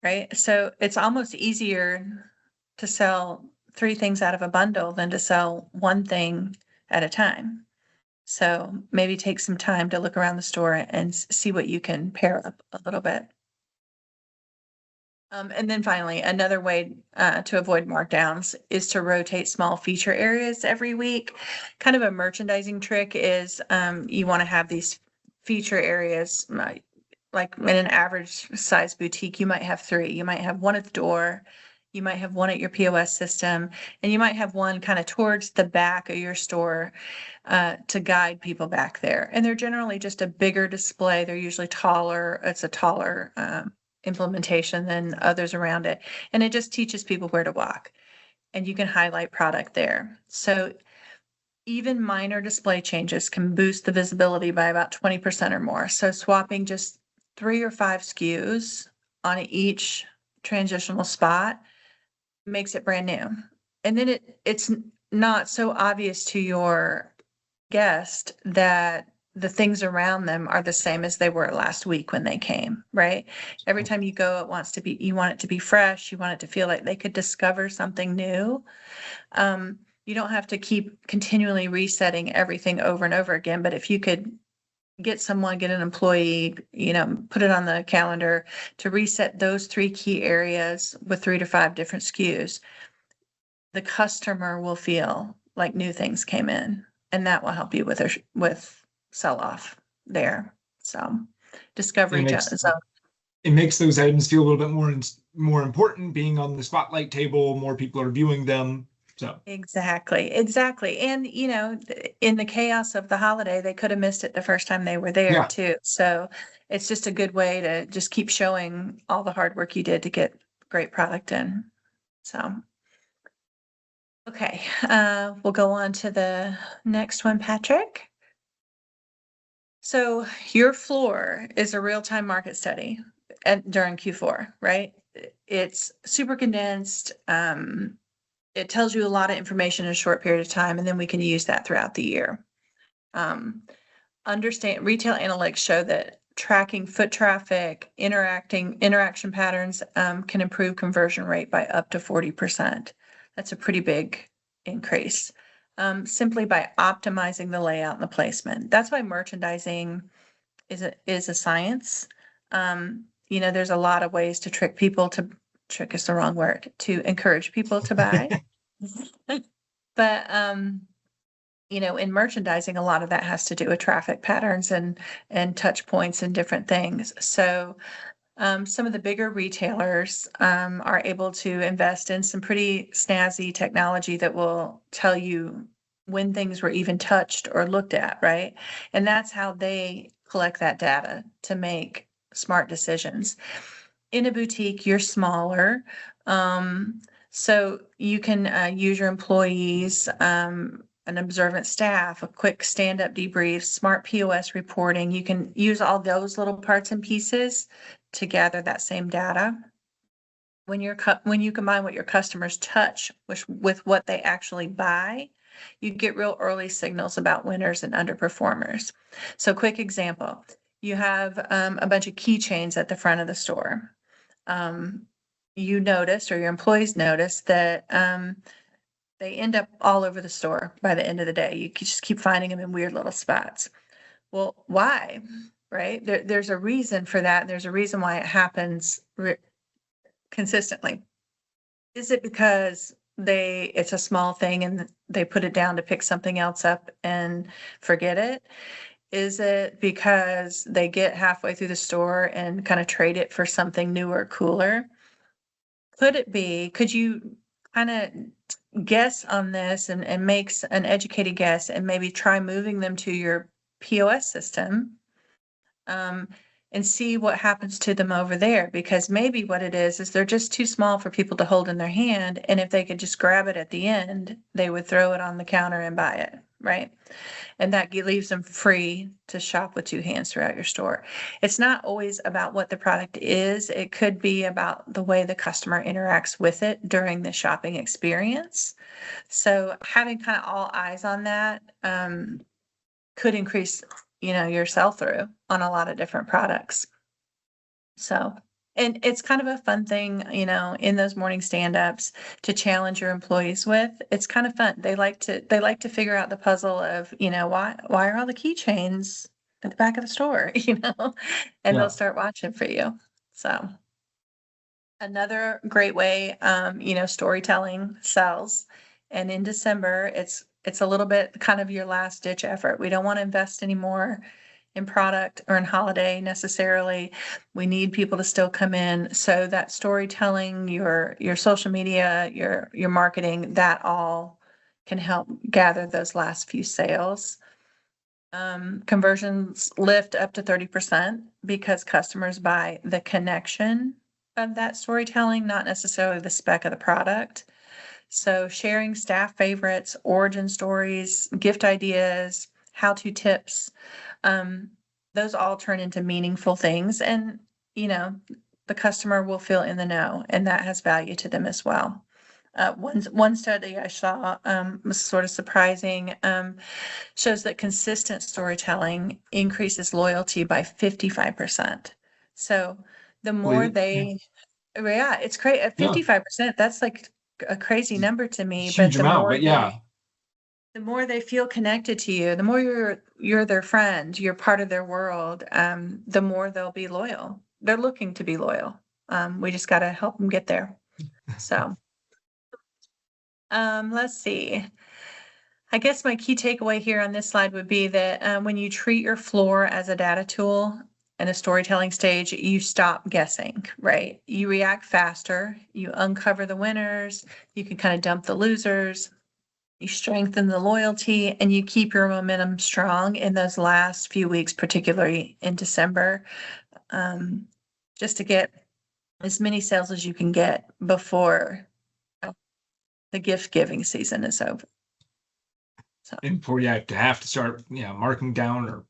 Right? So it's almost easier to sell 3 things out of a bundle than to sell 1 thing at a time. So maybe take some time to look around the store and see what you can pair up a little bit. And then finally, another way to avoid markdowns is to rotate small feature areas every week. Kind of a merchandising trick is you want to have these feature areas, like in an average size boutique, you might have 3. You might have one at the door, you might have one at your POS system, and you might have one kind of towards the back of your store to guide people back there. And they're generally just a bigger display. They're usually taller. It's a taller implementation than others around it. And it just teaches people where to walk and you can highlight product there. So even minor display changes can boost the visibility by about 20% or more. So swapping just 3 or 5 SKUs on each transitional spot makes it brand new. And then it's not so obvious to your guest that the things around them are the same as they were last week when they came, right? Every time you go, you want it to be fresh. You want it to feel like they could discover something new. You don't have to keep continually resetting everything over and over again, but if you could get an employee, put it on the calendar to reset those 3 key areas with 3 to 5 different SKUs, the customer will feel like new things came in, and that will help you with sell off there. So discovery zone. It makes those items feel a little bit more important, being on the spotlight table, more people are viewing them. So Exactly. And in the chaos of the holiday, they could have missed it the first time they were there yeah, too. So it's just a good way to just keep showing all the hard work you did to get great product in. So, okay, we'll go on to the next one, Patrick. So your floor is a real-time market study during Q4, right? It's super condensed. It tells you a lot of information in a short period of time, and then we can use that throughout the year. Understand retail analytics show that tracking foot traffic, interaction patterns can improve conversion rate by up to 40%. That's a pretty big increase. Simply by optimizing the layout and the placement. That's why merchandising is a science. There's a lot of ways to trick is the wrong word, to encourage people to buy. But in merchandising, a lot of that has to do with traffic patterns and touch points and different things. So some of the bigger retailers are able to invest in some pretty snazzy technology that will tell you when things were even touched or looked at, right? And that's how they collect that data to make smart decisions. In a boutique, you're smaller. So you can use your employees, an observant staff, a quick stand-up debrief, smart POS reporting. You can use all those little parts and pieces to gather that same data. When you combine what your customers touch with what they actually buy, you get real early signals about winners and underperformers. So quick example, you have a bunch of keychains at the front of the store. You notice, or your employees notice, that they end up all over the store by the end of the day. You just keep finding them in weird little spots. Well, why? Right? There's a reason for that. There's a reason why it happens consistently. Is it because it's a small thing and they put it down to pick something else up and forget it? Is it because they get halfway through the store and kind of trade it for something newer, cooler? Could you kind of guess on this and makes an educated guess and maybe try moving them to your POS system, and see what happens to them over there? Because maybe what it is they're just too small for people to hold in their hand. And if they could just grab it at the end, they would throw it on the counter and buy it, right? And that leaves them free to shop with 2 hands throughout your store. It's not always about what the product is. It could be about the way the customer interacts with it during the shopping experience. So having kind of all eyes on that could increase, your sell-through on a lot of different products. So, and it's kind of a fun thing, in those morning stand-ups to challenge your employees with. It's kind of fun. They like to figure out the puzzle of, why are all the keychains at the back of the store, and they'll start watching for you. So another great way, storytelling sells. And in December, it's a little bit kind of your last ditch effort. We don't want to invest anymore in product or in holiday necessarily. We need people to still come in. So that storytelling, your social media, your marketing, that all can help gather those last few sales. Conversions lift up to 30% because customers buy the connection of that storytelling, not necessarily the spec of the product. So sharing staff favorites, origin stories, gift ideas, how-to tips, those all turn into meaningful things, and the customer will feel in the know, and that has value to them as well. One study I saw was sort of surprising. Shows that consistent storytelling increases loyalty by 55%. So the more Believe it. Yeah. they, yeah, it's great at Yeah. 55%. That's like a crazy number to me, but Huge amount, but yeah. the more they feel connected to you, the more you're their friend, you're part of their world, the more they'll be loyal. They're looking to be loyal. We just got to help them get there. So, let's see. I guess my key takeaway here on this slide would be that when you treat your floor as a data tool and a storytelling stage, you stop guessing, right? You react faster, you uncover the winners, you can kind of dump the losers, you strengthen the loyalty, and you keep your momentum strong in those last few weeks, particularly in December, just to get as many sales as you can get before the gift giving season is over. So, And before you have to start, marking down or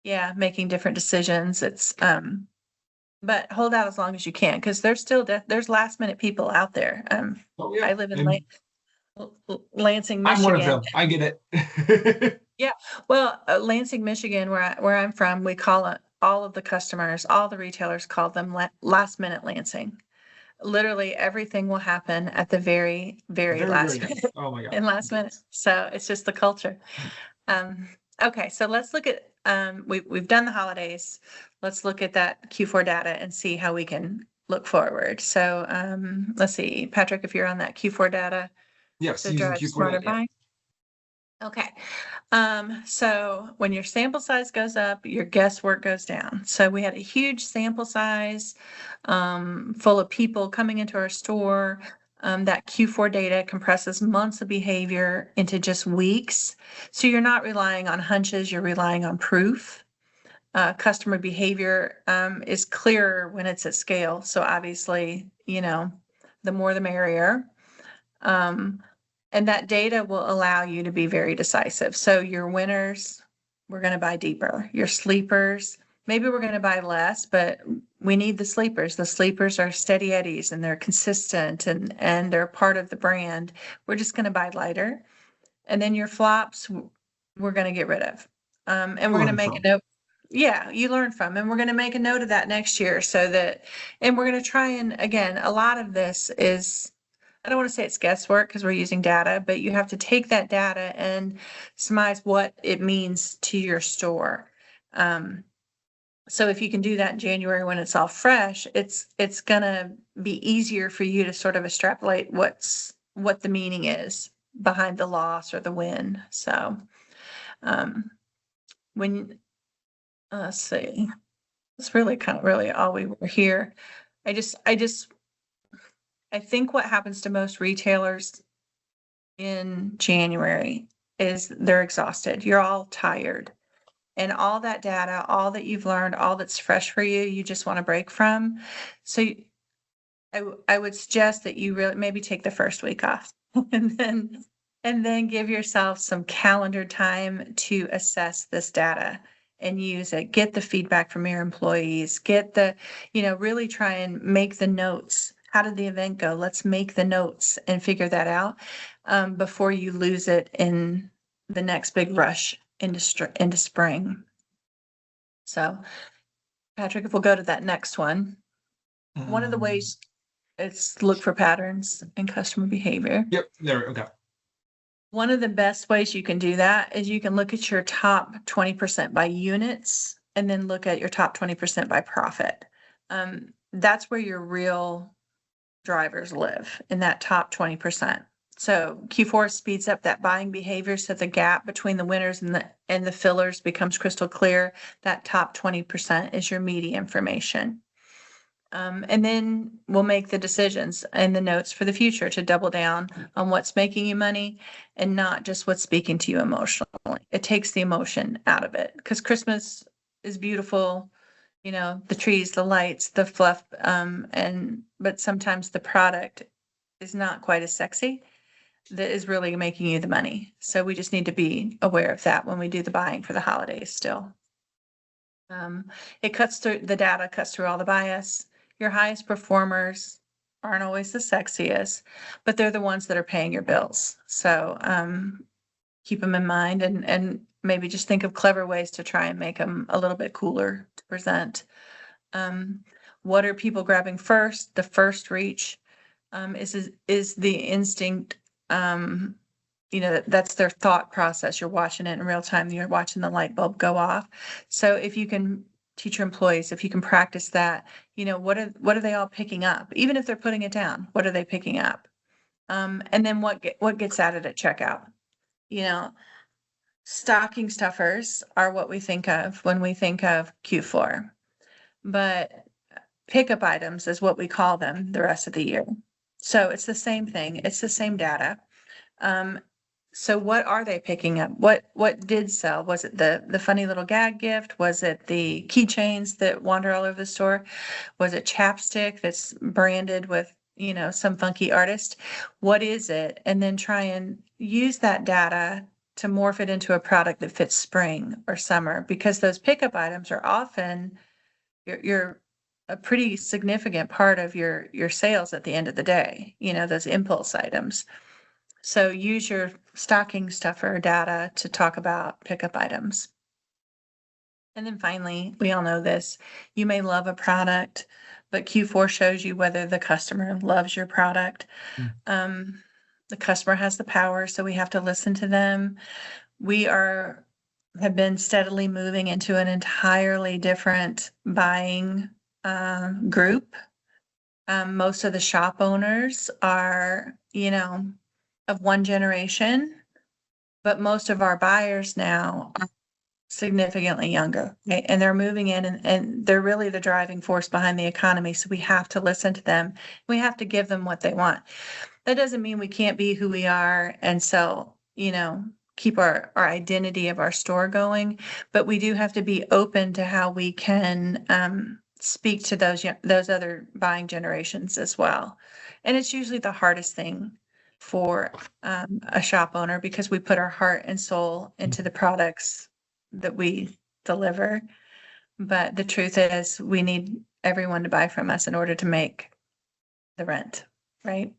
yeah, making different decisions. It's but hold out as long as you can because there's still there's last minute people out there. oh yeah. I live in And Lansing, I'm one of Michigan. them. I get it. Yeah, well, Lansing, Michigan, where I'm from, we call it all of the customers, all the retailers call them last minute Lansing. Literally everything will happen at the very, very Very, last very nice. minute Oh my God. and last minute. So it's just the culture. Um, okay, so let's look at we've done the holidays. Let's look at that Q4 data and see how we can look forward. So let's see, Patrick, if you're on that Q4 data Yes, to using drive Q4 smarter data. Yeah. buying. Okay. So when your sample size goes up, your guesswork goes down. So we had a huge sample size, full of people coming into our store. That Q4 data compresses months of behavior into just weeks. So you're not relying on hunches, you're relying on proof. Customer behavior, is clearer when it's at scale. So obviously, the more the merrier. Um, and that data will allow you to be very decisive. So your winners, we're going to buy deeper. Your sleepers, maybe we're going to buy less, but we need the sleepers. The sleepers are steady eddies and they're consistent and they're part of the brand. We're just going to buy lighter. And then your flops, we're going to get rid of. And we're going to Learn make a from. note. Yeah, you learn from, and we're going to make a note of that next year so that, and we're going to try and, again, a lot of this is, I don't want to say it's guesswork because we're using data, but you have to take that data and surmise what it means to your store. So if you can do that in January when it's all fresh, it's gonna be easier for you to sort of extrapolate what the meaning is behind the loss or the win. So when let's see, it's really kind of really all we were here. I think what happens to most retailers in January is they're exhausted. You're all tired. And all that data, all that you've learned, all that's fresh for you, you just want to break from. So I would suggest that you really maybe take the first week off and then give yourself some calendar time to assess this data and use it. Get the feedback from your employees, really try and make the notes. How did the event go? Let's make the notes and figure that out before you lose it in the next big rush into spring. So, Patrick, if we'll go to that next one, one of the ways it's look for patterns in customer behavior. Yep. There. Okay. One of the best ways you can do that is you can look at your top 20% by units and then look at your top 20% by profit. That's where your real drivers live, in that top 20%. So Q4 speeds up that buying behavior so the gap between the winners and the fillers becomes crystal clear. That top 20% is your media information. And then we'll make the decisions and the notes for the future to double down on what's making you money and not just what's speaking to you emotionally. It takes the emotion out of it because Christmas is beautiful, the trees, the lights, the fluff, but sometimes the product is not quite as sexy that is really making you the money. So we just need to be aware of that when we do the buying for the holidays still. The data cuts through all the bias. Your highest performers aren't always the sexiest, but they're the ones that are paying your bills. So keep them in mind, and maybe just think of clever ways to try and make them a little bit cooler to present. Um, what are people grabbing first? The first reach is the instinct. That's their thought process. You're watching it in real time. You're watching the light bulb go off. So if you can teach your employees, if you can practice that, what are they all picking up? Even if they're putting it down, what are they picking up? And then what gets added at checkout? You know, stocking stuffers are what we think of when we think of Q4, but pickup items is what we call them the rest of the year. So it's the same thing. It's the same data. Um, so what are they picking up? What did sell? Was it the funny little gag gift? Was it the keychains that wander all over the store? Was it chapstick that's branded with, some funky artist? What is it? And then try and use that data to morph it into a product that fits spring or summer, because those pickup items are often you're a pretty significant part of your sales at the end of the day, those impulse items. So use your stocking stuffer data to talk about pickup items. And then finally, we all know this, you may love a product, but Q4 shows you whether the customer loves your product. The customer has the power, so we have to listen to them. We have been steadily moving into an entirely different buying group. Most of the shop owners are, of one generation, but most of our buyers now are significantly younger, right? And they're moving in, and they're really the driving force behind the economy. So we have to listen to them. We have to give them what they want. That doesn't mean we can't be who we are and sell, keep our identity of our store going, but we do have to be open to how we can speak to those other buying generations as well. And it's usually the hardest thing for a shop owner, because we put our heart and soul into the products that we deliver. But the truth is, we need everyone to buy from us in order to make the rent, right?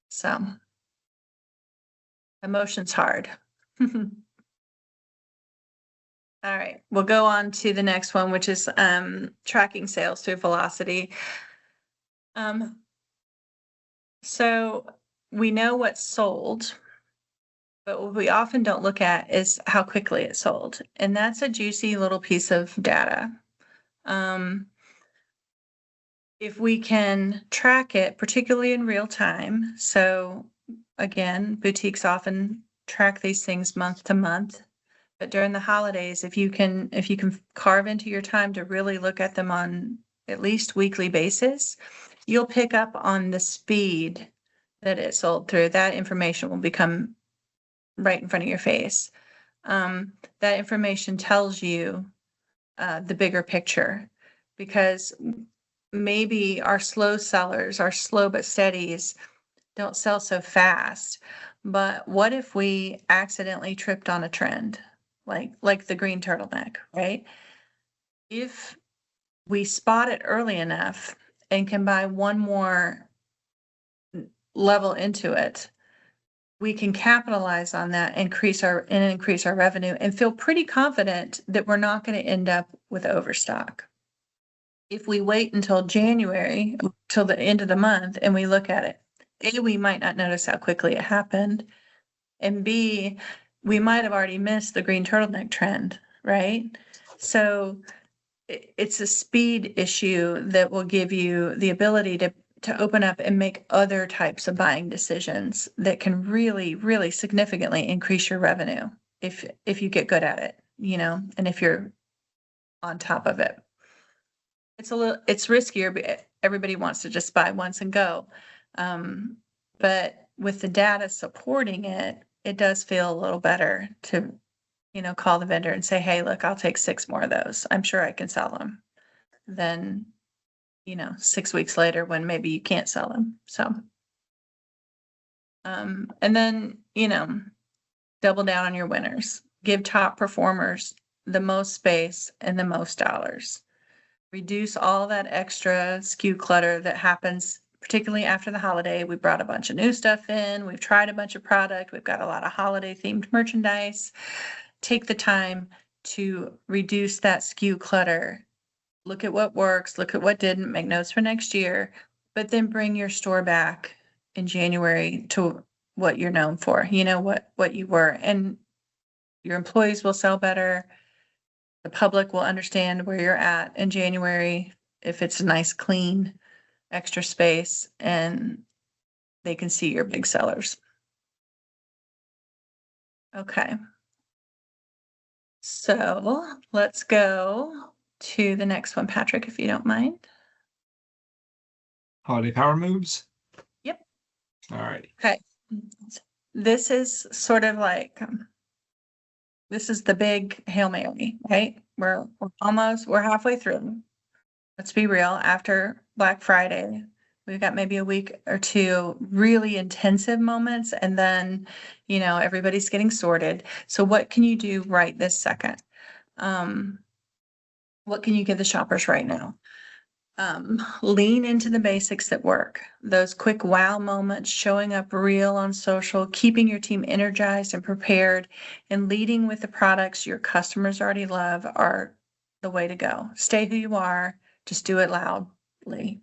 So emotion's hard. All right, we'll go on to the next one, which is tracking sales through velocity. So we know what's sold, but what we often don't look at is how quickly it sold. And that's a juicy little piece of data. If we can track it, particularly in real time. So again, boutiques often track these things month to month. But during the holidays, if you can carve into your time to really look at them on at least weekly basis, you'll pick up on the speed that it sold through. That information will become right in front of your face. That information tells you the bigger picture, because maybe our slow sellers, our slow but steadies, don't sell so fast. But what if we accidentally tripped on a trend, like the green turtleneck, right? If we spot it early enough and can buy one more level into it, we can capitalize on that, increase our revenue, and feel pretty confident that we're not going to end up with overstock. If we wait until January, till the end of the month, and we look at it, A, we might not notice how quickly it happened, and B, we might have already missed the green turtleneck trend, right? So it's a speed issue that will give you the ability to open up and make other types of buying decisions that can really, really significantly increase your revenue if you get good at it, and if you're on top of it. It's riskier, but everybody wants to just buy once and go. But with the data supporting it, it does feel a little better to, call the vendor and say, hey, look, I'll take 6 more of those. I'm sure I can sell them. Then, 6 weeks later when maybe you can't sell them. So, and then, double down on your winners. Give top performers the most space and the most dollars. Reduce all that extra SKU clutter that happens particularly after the holiday. We brought a bunch of new stuff in. We've tried a bunch of product. We've got a lot of holiday themed merchandise. Take the time to reduce that SKU clutter. Look at what works, look at what didn't, make notes for next year, but then bring your store back in January to what you're known for, what you were, and your employees will sell better. The public will understand where you're at in January if it's a nice, clean, extra space, and they can see your big sellers. Okay. So let's go to the next one, Patrick, if you don't mind. Holiday power moves. Yep. All right. Okay. This is sort of like, this is the big Hail Mary, right? We're halfway through. Let's be real, after Black Friday, we've got maybe a week or two really intensive moments, and then, everybody's getting sorted. So what can you do right this second? What can you give the shoppers right now? Lean into the basics that work. Those quick wow moments, showing up real on social, keeping your team energized and prepared, and leading with the products your customers already love are the way to go. Stay who you are, just do it loudly.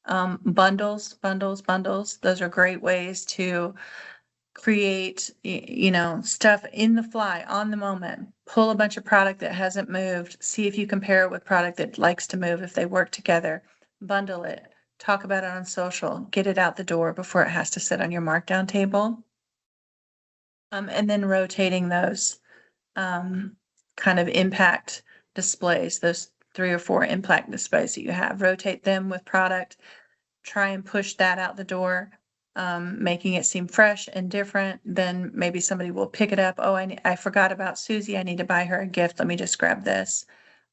Bundles. Those are great ways to create, stuff in the fly, on the moment. Pull a bunch of product that hasn't moved, see if you compare it with product that likes to move if they work together. Bundle it, talk about it on social, get it out the door before it has to sit on your markdown table. And then rotating those kind of impact displays, those 3 or 4 impact displays that you have, rotate them with product, try and push that out the door. Making it seem fresh and different, then maybe somebody will pick it up. Oh, I forgot about Susie. I need to buy her a gift. Let me just grab this.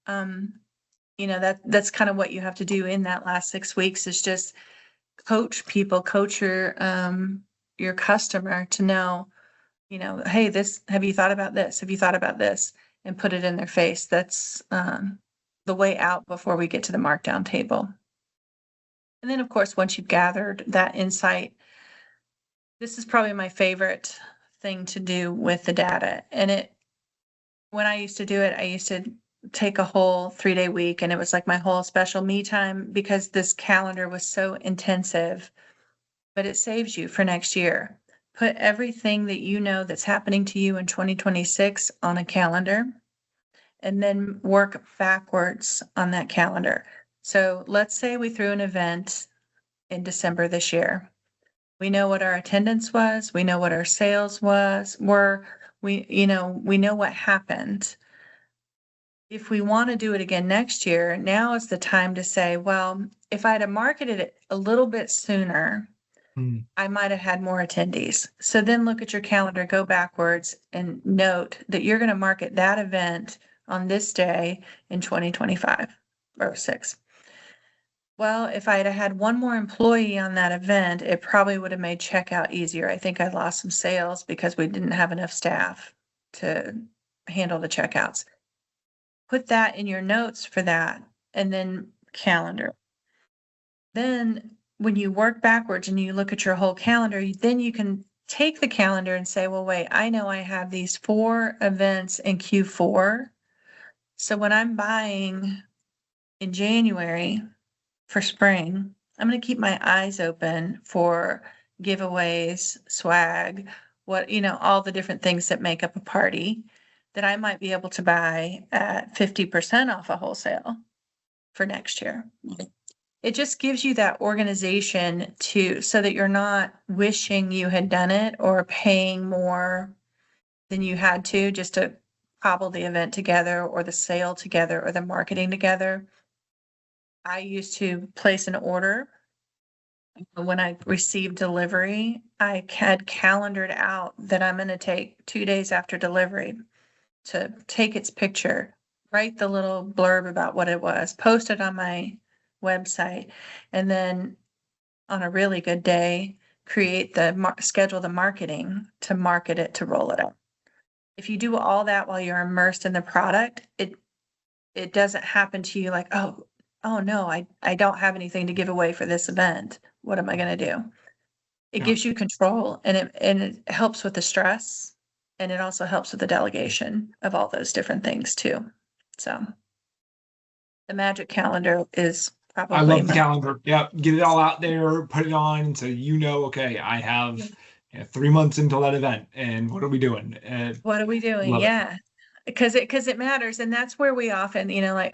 That's kind of what you have to do in that last 6 weeks, is just coach people, coach your customer to know, hey, have you thought about this? Have you thought about this? And put it in their face. That's the way out before we get to the markdown table. And then, of course, once you've gathered that insight, this is probably my favorite thing to do with the data. And when I used to do it, I used to take a whole 3-day week, and it was like my whole special me time because this calendar was so intensive, but it saves you for next year. Put everything that you know that's happening to you in 2026 on a calendar, and then work backwards on that calendar. So let's say we threw an event in December this year. We know what our attendance was. We know what our sales were. We know what happened. If we want to do it again next year, now is the time to say, well, if I'd have marketed it a little bit sooner, I might have had more attendees. So then look at your calendar, go backwards, and note that you're going to market that event on this day in 2025 or 6. Well, if I'd have had one more employee on that event, it probably would have made checkout easier. I think I lost some sales because we didn't have enough staff to handle the checkouts. Put that in your notes for that, and then calendar. Then when you work backwards and you look at your whole calendar, then you can take the calendar and say, well, wait, I know I have these 4 events in Q4. So when I'm buying in January for spring, I'm going to keep my eyes open for giveaways, swag, all the different things that make up a party that I might be able to buy at 50% off a wholesale for next year. It just gives you that organization so that you're not wishing you had done it or paying more than you had to just to cobble the event together or the sale together or the marketing together. I used to place an order. When I received delivery, I had calendared out that I'm going to take 2 days after delivery to take its picture, write the little blurb about what it was, post it on my website, and then on a really good day, schedule the marketing to market it, to roll it out. If you do all that while you're immersed in the product, it doesn't happen to you like, oh, oh no, I don't have anything to give away for this event. What am I going to do? It Yeah. gives you control, and it helps with the stress, and it also helps with the delegation of all those different things too. So the magic calendar is I probably love the my, calendar. Yeah, get it all out there, put it on, so okay, I have 3 months until that event, and what are we doing? what are we doing? Love it. Yeah. Because it matters. And that's where we often,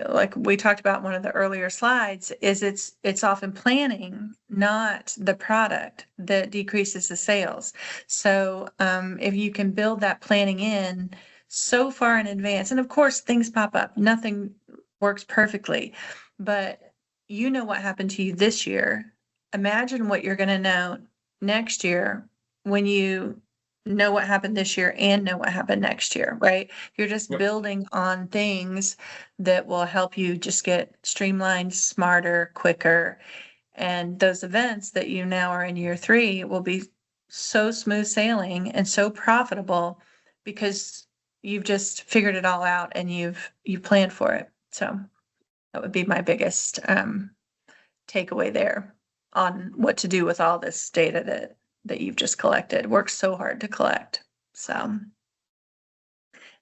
like we talked about in one of the earlier slides, is it's often planning, not the product, that decreases the sales. So if you can build that planning in so far in advance, and of course things pop up, nothing works perfectly, but you know what happened to you this year. Imagine what you're going to know next year when you know what happened this year and know what happened next year, right? You're just Yep. building on things that will help you just get streamlined, smarter, quicker. And those events that you now are in year 3 will be so smooth sailing and so profitable because you've just figured it all out and you've planned for it. So that would be my biggest takeaway there on what to do with all this data that you've just collected. Worked so hard to collect. So,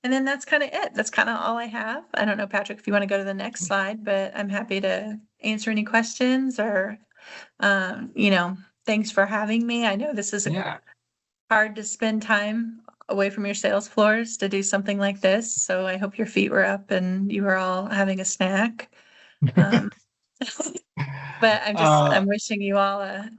and then that's kind of it. That's kind of all I have. I don't know, Patrick, if you want to go to the next slide, but I'm happy to answer any questions or, thanks for having me. I know this is Yeah. hard to spend time away from your sales floors to do something like this. So I hope your feet were up and you were all having a snack. Um, but I'm Uh, wishing you all a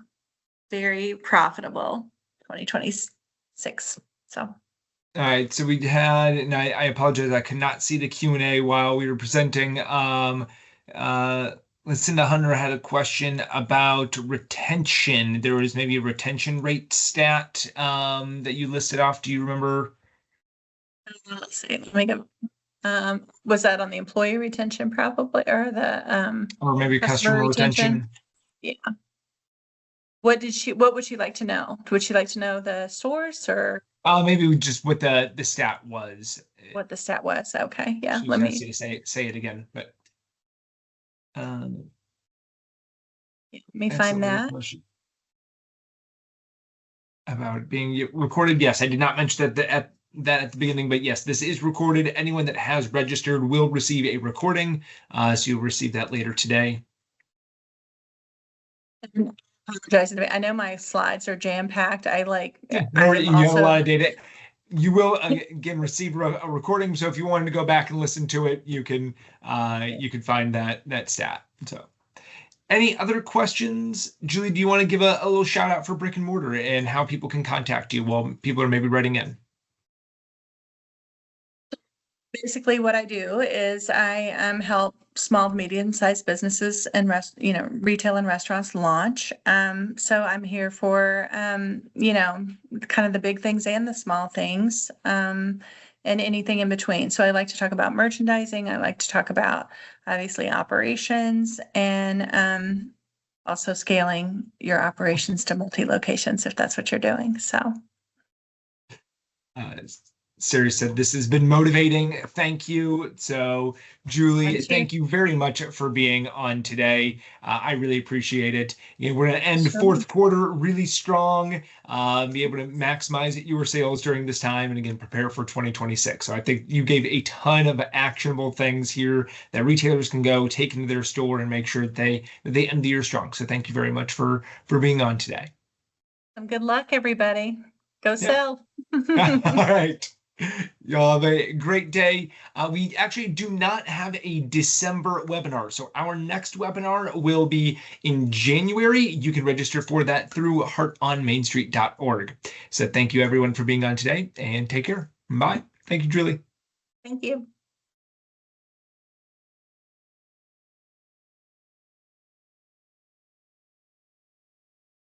very profitable 2026. So all right, so we had, and I apologize, I could not see the Q&A while we were presenting. Uh, Lucinda Hunter had a question about retention. There was maybe a retention rate stat that you listed off. Do you remember? let's see, let me go. Was that on the employee retention probably or the Or maybe customer customer retention? retention? Yeah. What would she like to know? Would she like to know the source or Maybe just what the stat was. what the stat was? Okay, yeah, She was let asking me you to say it again, but um, find excellent that. question about it being recorded. Yes, I did not mention that at the beginning, but yes, this is recorded. Anyone that has registered will receive a recording, so you'll receive that later today. Apologize in advance. I know my slides are jam-packed. Yeah, no, I am you have a also lot of data. You will again receive a recording. So if you wanted to go back and listen to it, you can find that stat. So any other questions, Julie? Do you want to give a little shout out for Brick and Mortar and how people can contact you while people are maybe writing in? basically what I do is I help small to medium-sized businesses and retail and restaurants launch. So I'm here for kind of the big things and the small things, and anything in between. So I like to talk about merchandising. I like to talk about obviously operations and also scaling your operations to multi-locations if that's what you're doing. So Uh, Siri said this has been motivating. Thank you. So, Julie, thank you. thank you very much for being on today. I really appreciate it. We're going to end Sure. fourth quarter really strong, be able to maximize your sales during this time, and again, prepare for 2026. So, I think you gave a ton of actionable things here that retailers can go take into their store and make sure that they end the year strong. So, thank you very much for being on today. Some good luck, everybody. Go Yeah. sell. All right. Y'all have a great day. We actually do not have a December webinar. So our next webinar will be in January. You can register for that through heartonmainstreet.org. So thank you everyone for being on today and take care. Bye. Thank you, Julie. Thank you.